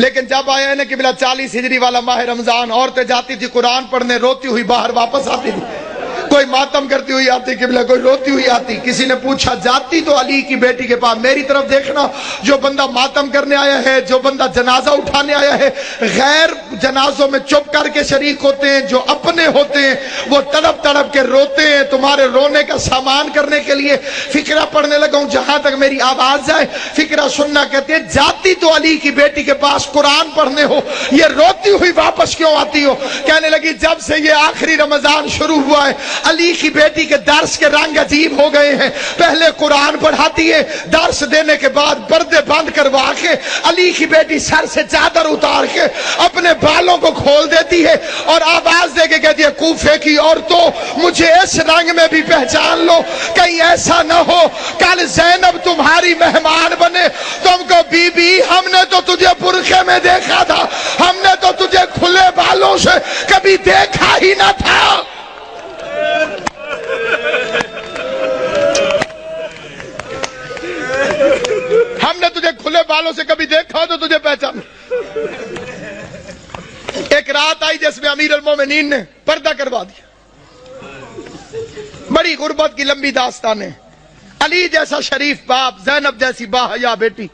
لیکن جب آیا نا کہ بلا 40 ہجری والا ماہ رمضان، عورتیں جاتی تھی قرآن پڑھنے، روتی ہوئی باہر واپس آتی تھی، کوئی ماتم کرتی ہوئی آتی قبلہ، کوئی روتی ہوئی آتی۔ کسی نے پوچھا جاتی تو علی کی بیٹی کے پاس، میری طرف دیکھنا، جو بندہ ماتم کرنے آیا ہے، جو بندہ جنازہ اٹھانے آیا ہے، غیر جنازوں میں چپ کر کے شریک ہوتے ہیں، جو اپنے ہوتے ہیں وہ تڑپ تڑپ کے روتے ہیں۔ تمہارے رونے کا سامان کرنے کے لیے فقرہ پڑھنے لگا ہوں، جہاں تک میری آواز جائے فقرہ سننا۔ کہتے ہیں جاتی تو علی کی بیٹی کے پاس قرآن پڑھنے ہو، یہ روتی ہوئی واپس کیوں آتی ہو؟ کہنے لگی جب سے یہ آخری رمضان شروع ہوا ہے، علی کی بیٹی کے درس کے رنگ عجیب ہو گئے ہیں۔ پہلے قرآن پڑھاتی ہے، درس دینے کے بعد پردے بند کروا کے علی کی بیٹی سر سے چادر اتار کے اپنے بالوں کو کھول دیتی ہے اور آواز دے کے کہتی ہے کوفے کی عورتوں مجھے اس رنگ میں بھی پہچان لو، کہیں ایسا نہ ہو کل زینب تمہاری مہمان بنے۔ تم کو بی بی ہم نے تو تجھے برقعے میں دیکھا تھا، ہم نے تو تجھے کھلے بالوں سے کبھی دیکھا ہی نہ تھا۔ ہم نے تجھے کھلے بالوں سے کبھی دیکھا تو تجھے پہچان۔ ایک رات آئی جس میں امیر المومنین نے پردہ کروا دیا، بڑی غربت کی لمبی داستان ہے۔ علی جیسا شریف باپ، زینب جیسی باحیا بیٹی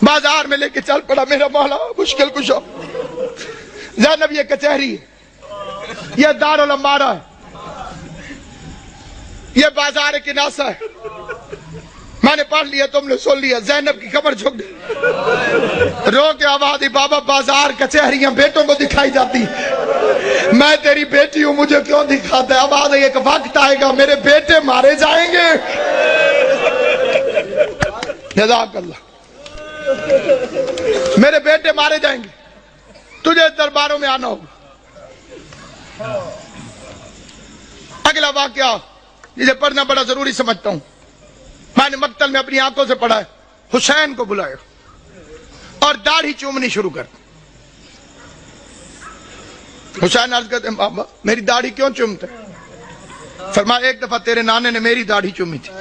بازار میں لے کے چل پڑا، میرا مولا مشکل کشا۔ زینب یہ کچہری ہے، یہ دارالامارہ ہے، یہ بازار کناسہ ہے، میں نے پڑھ لیا تم نے سن لیا۔ زینب کی کمر جھک گئی، رو کے آواز دی بابا بازار کچہریاں بیٹوں کو دکھائی جاتی، میں تیری بیٹی ہوں مجھے کیوں دکھاتا ہے؟ آواز ہے ایک وقت آئے گا میرے بیٹے مارے جائیں گے۔ جزاک اللہ، میرے بیٹے مارے جائیں گے، تجھے درباروں میں آنا ہوگا۔ اگلا واقعہ جسے پڑھنا بڑا ضروری سمجھتا ہوں، میں نے مقتل میں اپنی آنکھوں سے پڑھا ہے۔ حسین کو بلایا اور داڑھی چومنی شروع کر۔ حسین عرض کرتے ہیں بابا میری داڑھی کیوں چومتے؟ فرمایا ایک دفعہ تیرے نانے نے میری داڑھی چومی تھی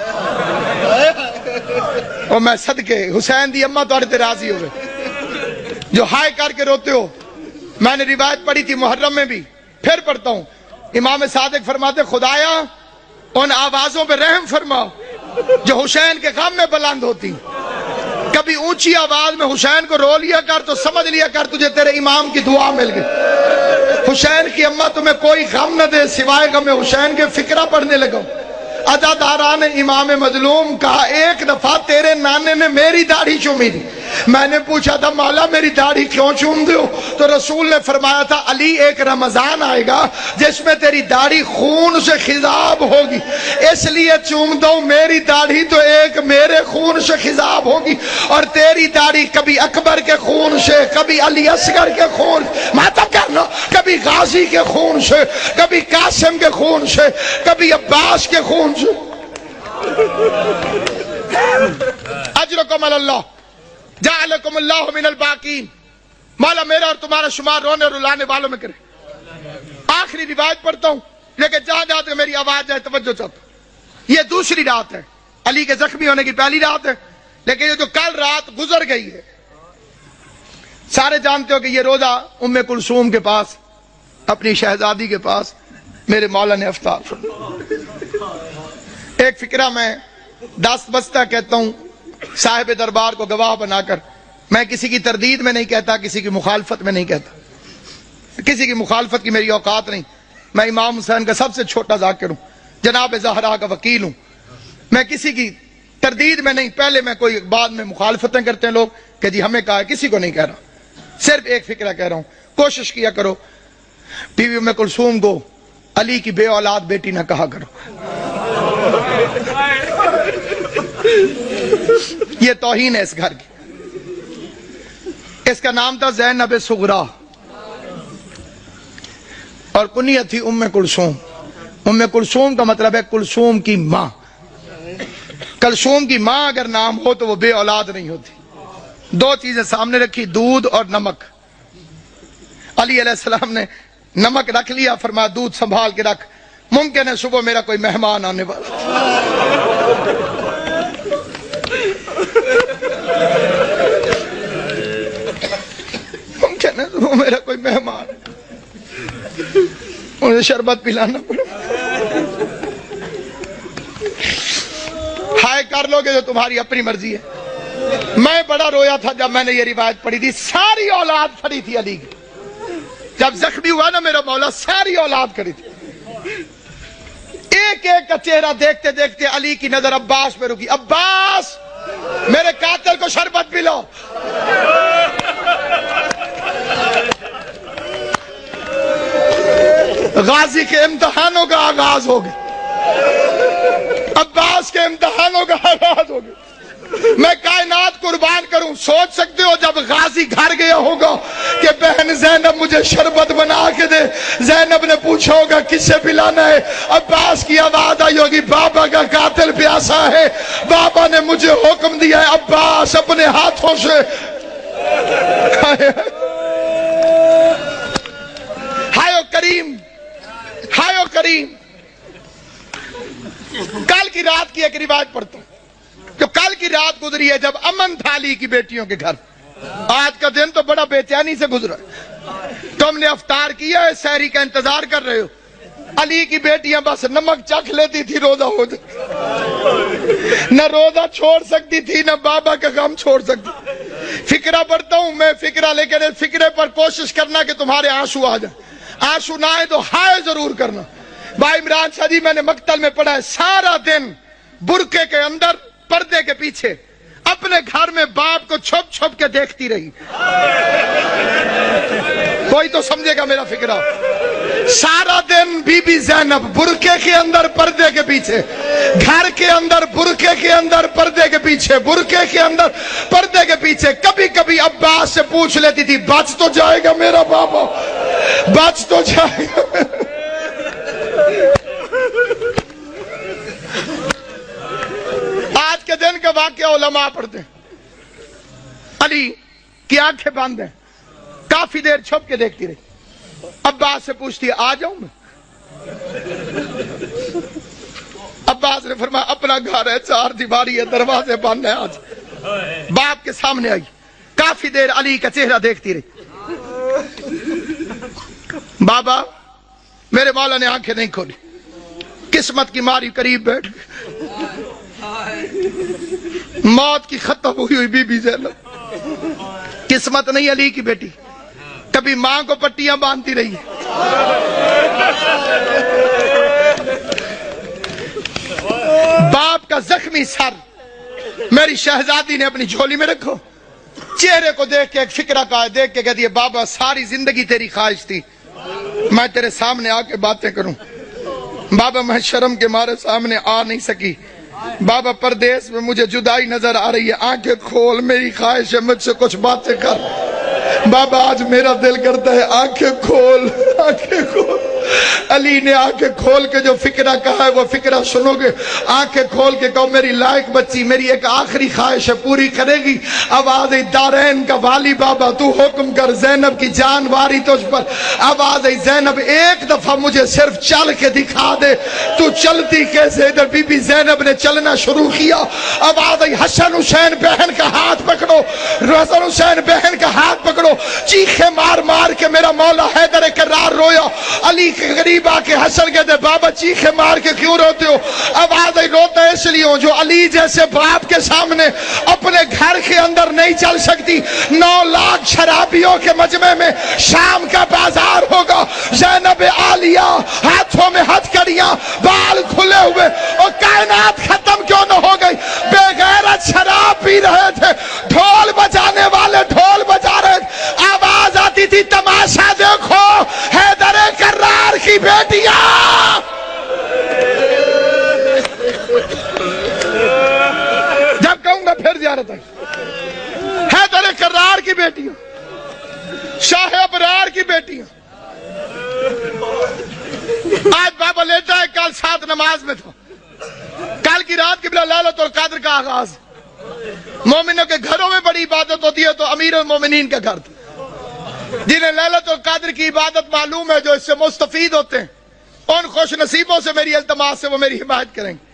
اور میں صدقے حسین دی اماں تو تے راضی ہوئے جو ہائے کر کے روتے ہو۔ میں نے روایت پڑھی تھی محرم میں بھی، پھر پڑھتا ہوں۔ امام صادق فرماتے خدایا ان آوازوں پہ رحم فرما جو حسین کے غم میں بلند ہوتی، کبھی اونچی آواز میں حسین کو رو لیا کر تو سمجھ لیا کر تجھے تیرے امام کی دعا مل گئی۔ حسین کی اماں تمہیں کوئی غم نہ دے سوائے غم حسین کے فقرہ پڑھنے لگا۔ عزاداران امام مظلوم کہا ایک دفعہ تیرے نانے نے میری داڑھی چومی تھی۔ میں نے پوچھا تھا مولا میری داڑھی کیوں چوم دے ہو؟ تو رسول نے فرمایا تھا علی ایک رمضان آئے گا جس میں تیری داڑھی خون سے خضاب ہوگی، اس لیے چوم دو میری داڑھی تو ایک میرے خون سے خضاب ہوگی، اور تیری داڑھی کبھی اکبر کے خون سے، کبھی علی اصغر کے خون، ماتم کرنا، کبھی غازی کے خون سے، کبھی قاسم کے خون سے، کبھی عباس کے خون سے۔ اجرکم اللہ جعلکم اللہ من الباقین، مولا میرا اور تمہارا شمار رونے اور رلانے والوں میں کرے۔ آخری روایت پڑھتا ہوں لیکن جہاں جہاں تک میری آواز جائے توجہ چاہتا ہوں۔ یہ دوسری رات ہے، علی کے زخمی ہونے کی پہلی رات ہے، لیکن یہ جو کل رات گزر گئی ہے، سارے جانتے ہو کہ یہ روزہ ام کلثوم کے پاس، اپنی شہزادی کے پاس میرے مولا نے افطار فرمایا۔ ایک فقرہ میں دست بستہ کہتا ہوں صاحب دربار کو گواہ بنا کر، میں کسی کی تردید میں نہیں کہتا، کسی کی مخالفت میں نہیں کہتا، کسی کی مخالفت کی میری اوقات نہیں۔ میں امام حسین کا سب سے چھوٹا ذاکر ہوں، جناب زہرا کا وکیل ہوں، میں کسی کی تردید میں نہیں، پہلے میں کوئی بعد میں مخالفتیں کرتے ہیں لوگ کہ جی ہمیں کہا ہے، کسی کو نہیں کہہ رہا، صرف ایک فقرہ کہہ رہا ہوں۔ کوشش کیا کرو بیوی ام کلثوم کو علی کی بے اولاد بیٹی نہ کہا کرو، یہ توہین ہے اس گھر کی۔ اس کا نام تھا زینب صغرا اور کنیت تھی ام کلثوم۔ ام کلثوم کا مطلب ہے کلثوم کی ماں۔ کلثوم کی ماں اگر نام ہو تو وہ بے اولاد نہیں ہوتی۔ دو چیزیں سامنے رکھی، دودھ اور نمک۔ علی علیہ السلام نے نمک رکھ لیا، فرمایا دودھ سنبھال کے رکھ، ممکن ہے صبح میرا کوئی مہمان آنے والا۔ مجھے شربت پلانا پڑا. ہائے کر لو گے جو تمہاری اپنی مرضی ہے. میں بڑا رویا تھا جب میں نے یہ روایت پڑھی تھی. ساری اولاد کھڑی تھی علی کی. جب زخمی ہوا نا میرا مولا, ساری اولاد کھڑی تھی. ایک ایک کا چہرہ دیکھتے دیکھتے علی کی نظر عباس پہ رکی. عباس میرے قاتل کو شربت پلاؤ. غازی کے امتحانوں کا آغاز ہو گیا. عباس کے امتحانوں کا آغاز ہو گیا. میں کائنات قربان کروں. سوچ سکتے ہو جب غازی گھر گیا ہوگا کہ بہن زینب مجھے شربت بنا کے دے, زینب نے پوچھا ہوگا کس سے پلانا ہے, عباس کی آواز آئی ہوگی بابا کا قاتل پیاسا ہے, بابا نے مجھے حکم دیا ہے عباس اپنے ہاتھوں سے. ہائے کریم, ہائے کریم. کل کی رات کی ایک روایت پڑھتا ہوں جو کل کی رات گزری ہے جب امن تھا علی کی بیٹیوں کے گھر. آج کا دن تو بڑا بے چینی سے گزرا. تم نے افطار کیا ہے, سحری کا انتظار کر رہے ہو. علی کی بیٹیاں بس نمک چکھ لیتی تھی روزہ ہو جائے. نہ روزہ چھوڑ سکتی تھی نہ بابا کا غم چھوڑ سکتی. فکرہ پڑھتا ہوں میں, فکرہ لے کے فکرے پر کوشش کرنا کہ تمہارے آنسو آ جائیں. آنسو نہ آئے تو ہائے ضرور کرنا. بھائی عمران شاہ جی میں نے مقتل میں پڑھا ہے سارا دن برقعے کے اندر پردے کے پیچھے اپنے گھر میں باپ کو چھپ چھپ کے دیکھتی رہی. کوئی تو سمجھے گا میرا فکرہ. سارا دن بی بی زینب برقعے کے اندر پردے کے پیچھے, گھر کے اندر برقعے کے اندر پردے کے پیچھے, برقعے کے اندر پردے کے پیچھے. کبھی کبھی عباس سے پوچھ لیتی تھی بچ تو جائے گا میرا بابا, بچ تو جائے گا. آج کے دن کا واقعہ علماء پڑھتے ہیں. علی کی آنکھیں بند ہیں, کافی دیر چھپ کے دیکھتی رہی. عباس سے پوچھتی آ جاؤں میں. عباس نے فرمایا اپنا گھر ہے, چار دیواری ہے, دروازے بند ہیں. آج باپ کے سامنے آئی, کافی دیر علی کا چہرہ دیکھتی رہی. بابا میرے مولا نے آنکھیں نہیں کھولی, قسمت کی ماری قریب بیٹھ گئی. موت کی ختم ہوئی بی بی زینب. قسمت نہیں علی کی بیٹی, کبھی ماں کو پٹیاں باندھتی رہی. باپ کا زخمی سر میری شہزادی نے اپنی جھولی میں رکھو. چہرے کو دیکھ کے ایک فکرہ کہا, دیکھ کے کہتی ہے بابا ساری زندگی تیری خواہش تھی میں تیرے سامنے آ کے باتیں کروں. بابا میں شرم کے مارے سامنے آ نہیں سکی. بابا پردیس میں مجھے جدائی نظر آ رہی ہے, آنکھیں کھول, میری خواہش ہے مجھ سے کچھ باتیں کر. بابا آج میرا دل کرتا ہے آنکھیں کھول, آنکھیں کھول. علی نے آنکھیں کھول کے جو فکرہ کہا ہے وہ فکرہ سنو گے. آنکھیں کھول کے کہو میری لائق بچی میری ایک آخری خواہش ہے پوری کرے گی. آواز دارین کا والی بابا تو حکم کر, زینب کی جان واری تجھ پر. آواز زینب ایک دفعہ مجھے صرف چل کے دکھا دے, تو چلتی کیسے. ادھر بی بی زینب نے چلنا شروع کیا. آواز حسن حسین بہن کا ہاتھ پکڑو, حسن حسین بہن کا ہاتھ پکڑو. چیخے مار مار کے میرا مولا حیدر کرار رویا. علی کے قریب آ کے حسن کہتے بابا چیخے مار کے کیوں روتے ہو. آواز روتا اس لیے ہوں جو علی جیسے باپ کے سامنے اپنے گھر کے اندر نہیں چل سکتی. 9 لاکھ شرابیوں کے مجمع میں شام کا بازار ہوگا, زینب عالیہ ہاتھوں میں ہتھ کڑیاں, بال کھلے ہوئے, اور کائنات ختم کیوں نہ ہو گئی. بے غیرت شراب پی رہے تھے, ڈھول بجانے والے ڈھول بجا رہے تھے. آواز آتی تھی تماشا دیکھو حیدر کرار کی بیٹیاں. جب کہوں گا پھر زیارت ہے. حیدر کرار کی بیٹیاں, شاہ ابرار کی بیٹیاں. آج بابا لیتا ہے, کل 7 نماز میں تھا. کل کی رات قبلہ لیلۃ القدر کا آغاز. مومنوں کے گھروں میں بڑی عبادت ہوتی ہے تو امیر المومنین کا گھر تھا. جنہیں لیلۃ القدر کی عبادت معلوم ہے, جو اس سے مستفید ہوتے ہیں, ان خوش نصیبوں سے میری التماس سے وہ میری حمایت کریں گے.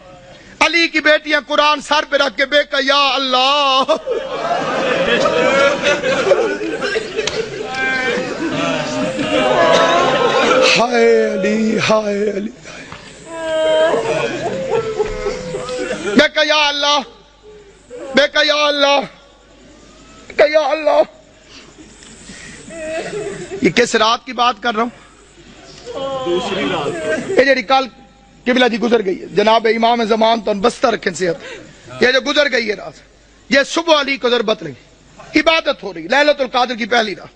علی کی بیٹیاں قرآن سر پہ رکھ کے بے کہ یا اللہ ہائے علی ہائے علی میں کہا یا اللہ، میں کہا یا اللہ، کہ یا اللہ، یہ کس رات کی بات کر رہا ہوں؟ دوسری رات، یہ جڑی کل قبلہ جی گزر گئی ہے، جناب امام زمان تو بستہ رکھیں صحت، یہ جو گزر گئی ہے رات، یہ صبح علی کو ضربت رہی، عبادت ہو رہی، لیلۃ القدر کی پہلی رات،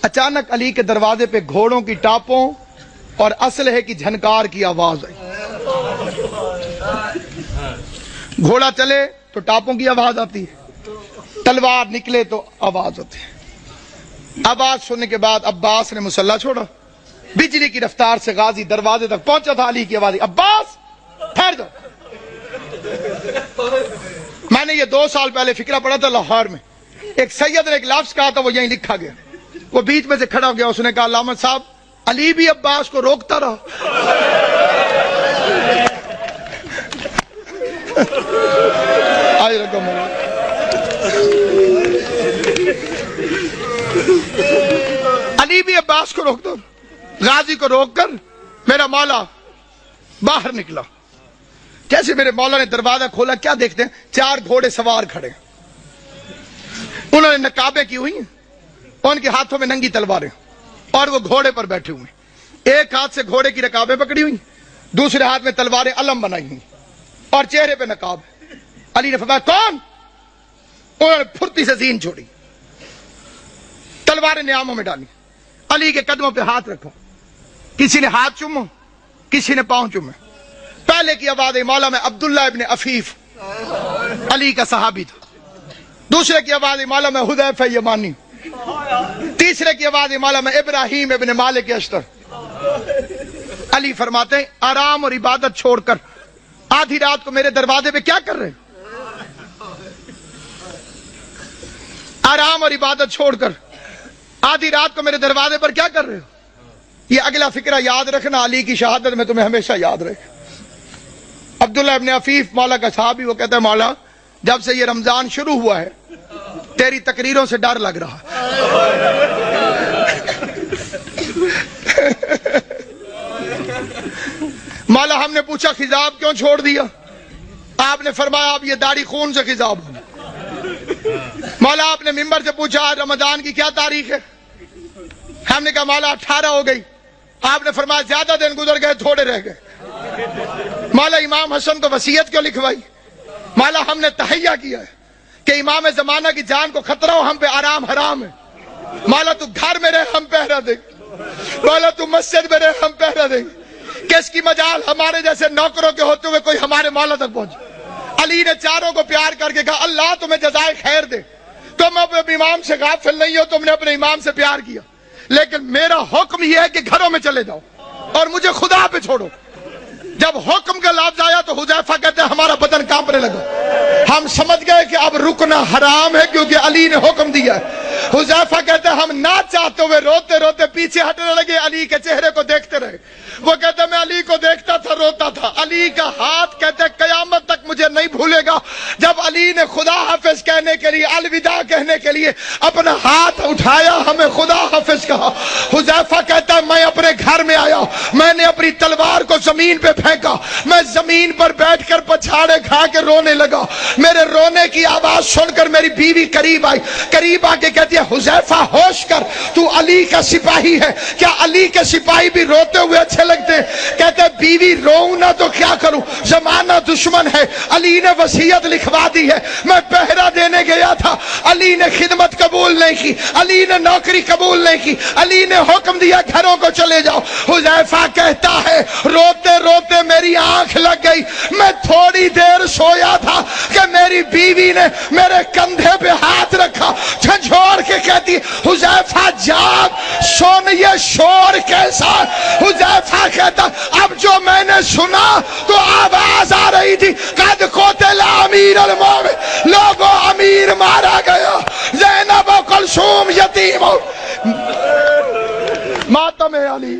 اچانک علی کے دروازے پہ گھوڑوں کی ٹاپوں اور اسلحے کی جھنکار کی آواز آئی۔ گھوڑا چلے تو ٹاپوں کی آواز آتی ہے، تلوار نکلے تو آواز ہوتی ہے۔ آواز سننے کے بعد عباس نے مسلح چھوڑا، بجلی کی رفتار سے غازی دروازے تک پہنچا تھا، علی کی آواز، عباس ٹھہر جاؤ۔ میں نے یہ 2 سال پہلے فکرہ پڑھا تھا لاہور میں، ایک سید نے ایک لفظ کہا تھا، وہ یہیں لکھا گیا، وہ بیچ میں سے کھڑا ہو گیا، اس نے کہا علامہ صاحب علی بھی عباس کو روکتا رہا۔ آج رقم علی بھی عباس کو روکتا، غازی کو روک کر میرا مولا باہر نکلا۔ جیسے میرے مولا نے دروازہ کھولا، کیا دیکھتے ہیں؟ 4 گھوڑے سوار کھڑے، انہوں نے نقابیں کی ہوئی ہیں، ان کے ہاتھوں میں ننگی تلواریں، اور وہ گھوڑے پر بیٹھے ہوئے، ایک ہاتھ سے گھوڑے کی رکابیں پکڑی ہوئی، دوسرے ہاتھ میں تلواریں علم بنائی ہوئی، اور چہرے پہ نقاب۔ علی نے فرمایا کون؟ انہوں نے پھرتی سے زین چھوڑی، تلواریں نیاموں میں ڈالی، علی کے قدموں پہ ہاتھ رکھا، کسی نے ہاتھ چومو، کسی نے پاؤں چومے۔ پہلے کی آواز مولا میں عبداللہ ابن عفیف علی کا صحابی تھا، دوسرے کی آواز مولا میں حذیفہ یمانی، تیسرے کی آواز مولا میں ابراہیم ابن مالک اشتر۔ علی فرماتے ہیں آرام اور عبادت چھوڑ کر آدھی رات کو میرے دروازے پہ کیا کر رہے ہیں؟ آرام اور عبادت چھوڑ کر آدھی رات کو میرے دروازے پر کیا کر رہے ہو؟ یہ اگلا فکرہ یاد رکھنا، علی کی شہادت میں تمہیں ہمیشہ یاد رہے۔ عبداللہ ابن عفیف مولا کا صحابی، وہ کہتا ہے مولا جب سے یہ رمضان شروع ہوا ہے تیری تقریروں سے ڈر لگ رہا ہے۔ مولا ہم نے پوچھا خضاب کیوں چھوڑ دیا؟ آپ نے فرمایا اب یہ داڑھی خون سے خضاب ہو۔ مولا آپ نے ممبر سے پوچھا آج رمضان کی کیا تاریخ ہے؟ ہم نے کہا مولا 18 ہو گئی۔ آپ نے فرمایا زیادہ دن گزر گئے، تھوڑے رہ گئے۔ مولا امام حسن کو وصیت کیوں لکھوائی؟ مولا ہم نے تہیہ کیا ہے کہ امام زمانہ کی جان کو خطرہ ہو، ہم پہ آرام حرام ہے۔ مولا تو گھر میں رہے، ہم پہرا دیں۔ مولا تو مسجد میں رہے، ہم پہرا دیں۔ کس کی مجال ہمارے جیسے نوکروں کے ہوتے ہوئے کوئی ہمارے مولا تک پہنچے؟ علی نے چاروں کو پیار کر کے کہا اللہ تمہیں جزائے خیر دے، تم اپنے امام سے غافل نہیں ہو، تم نے اپنے امام سے پیار کیا، لیکن میرا حکم یہ ہے کہ گھروں میں چلے جاؤ اور مجھے خدا پہ چھوڑو۔ جب حکم کا لفظ آیا تو حذیفہ کہتے ہیں ہمارا بدن کانپنے لگا، ہم سمجھ گئے کہ اب رکنا حرام ہے کیونکہ علی نے حکم دیا ہے۔ حذیفہ کہتے ہیں ہم نہ چاہتے ہوئے روتے روتے پیچھے ہٹنے لگے، علی کے چہرے کو دیکھتے رہے۔ وہ کہتے ہیں میں علی کو دیکھتا تھا، روتا تھا۔ علی کا ہاتھ کہتے ہیں قیامت تک مجھے نہیں بھولے گا، جب علی نے خدا حافظ کہنے کے لیے، الوداع کہنے کے لیے اپنا ہاتھ اٹھایا، ہمیں خدا حافظ کہا۔ حذیفہ کہتا ہے میں اپنے گھر میں آیا، میں نے اپنی تلوار کو زمین پہ پھینکا، میں زمین پر بیٹھ کر پچھاڑے کھا کے رونے لگا۔ میرے رونے کی آواز سن کر میری بیوی قریب آئی، قریب آ کے کہتی ہے حذیفہ ہوش کر، تو علی کا سپاہی ہے، کیا علی کے سپاہی بھی روتے ہوئے اچھے لگتے ہیں؟ کہتے بیوی روؤں نہ تو کیا کروں، زمانہ دشمن ہے، علی نے وصیت لکھوا دی ہے، میں پہرا دینے گیا تھا، علی نے خدمت قبول نہیں کی، علی نے نوکری قبول نہیں کی، علی نے حکم دیا گھروں کو چلے جاؤ۔ حذیفہ کہتا ہے روتے روتے میری آنکھ لگ گئی، میں تھوڑی دیر سویا تھا کہ میری بیوی نے میرے کندھے پہ ہاتھ رکھا، جھنجھوڑ کے کہتی حذیفہ جاگ، سن یہ شور کیسا؟ حذیفہ کہتا اب جو میں نے سنا تو آواز آ رہی تھی قد قتل امیر المومنین، لوگوں امیر مارا گیا، زینب و کلثوم یتیم، ماتم علی۔